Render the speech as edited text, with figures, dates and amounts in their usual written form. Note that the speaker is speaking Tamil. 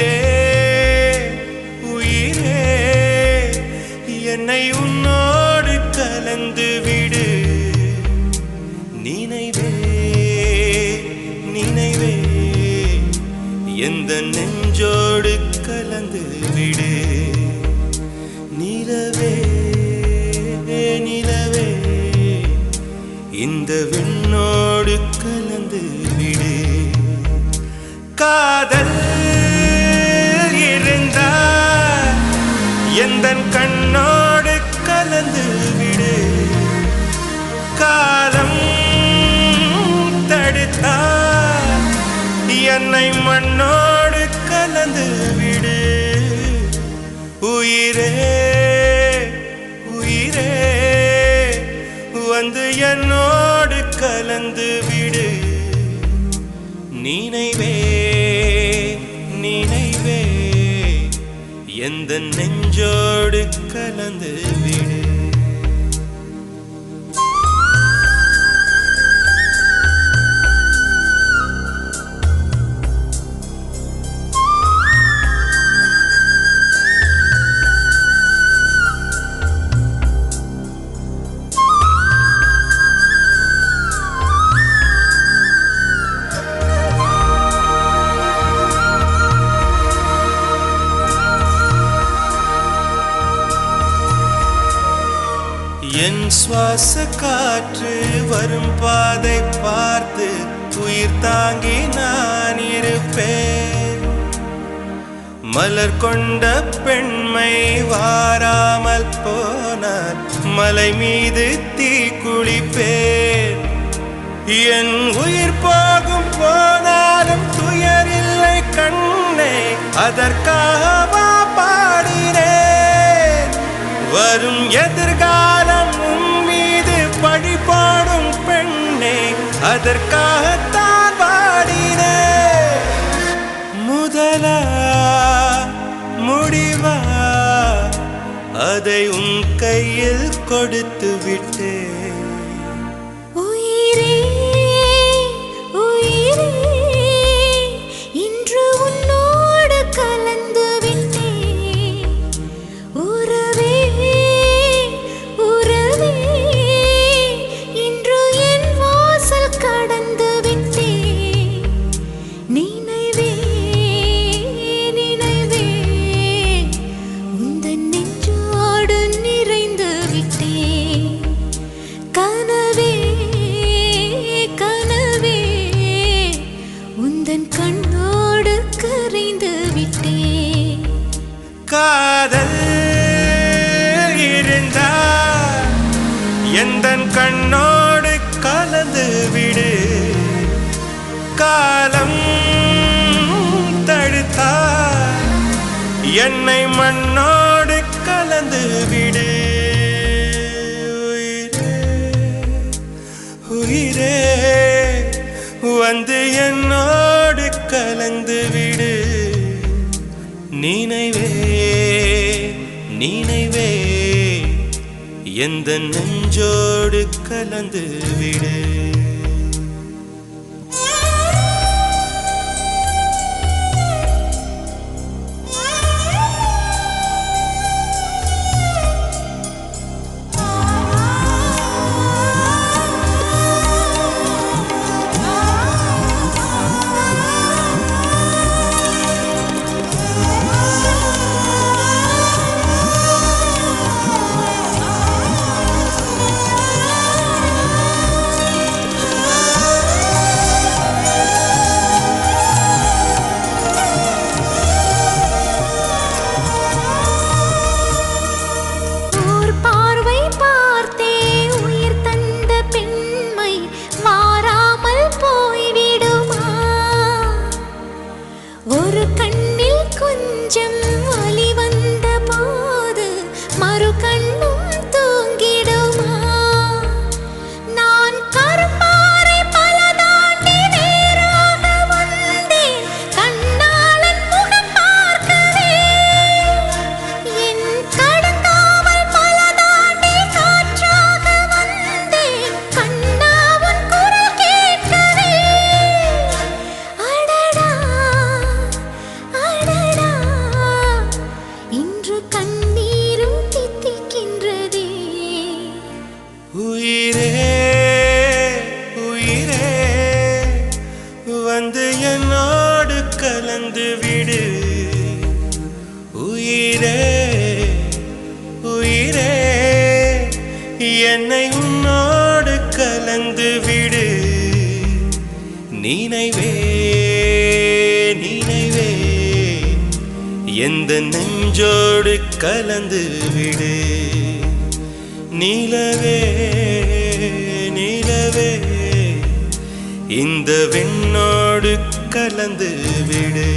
உயிரே உயிரே என்னை உன்னோடு கலந்து விடு. நினைவே நினைவே எந்த நெஞ்சோடு கலந்து விடு. நிலவே நிலவே இந்த விண்ணோடு கலந்து விடு. காதல் இருந்தால் எந்தன் கண்ணோடு கலந்து விடு. காலம் தடுத்தால் என்னை மண்ணோடு கலந்து விடு. உயிரே உயிரே வந்து என்னோடு கலந்து விடு. நினைவே நினைவே எந்த நெஞ்சோடு கலந்து விடு. என் சுவாச காற்று வரும் பாதை பார்த்து உயிர் தாங்கி நான் இருப்பேன். மலர் கொண்ட பெண்மை வாராமல் போனார் மலை மீது தீ குளிப்பேன். என் உயிர் போகும் போனாலும் துயரில்லை கண்ணே, அதற்காக பாடினேன். வரும் எதிர்காலம் உன் மீது பழி போடும் பெண்ணே, அதற்காகத்தான் பாடினேன். முதலா முடிவா அதை உன் கையில் கொடுத்து விட்டேன். காதல் இருந்தால் எந்தன் கண்ணோடு கலந்து விடு. காலம் தடுத்தால் என்னை மண்ணோடு கலந்து விடு. உயிரே வந்து என்னோடு கலந்து விடு. நினைவே நினைவே எந்த நெஞ்சோடு கலந்து விடு. என்னை உன்னோடு கலந்து விடு. நினைவே நினைவே எந்த நெஞ்சோடு கலந்து விடு. நிலவே நிலவே இந்த விண்ணோடு கலந்து விடு.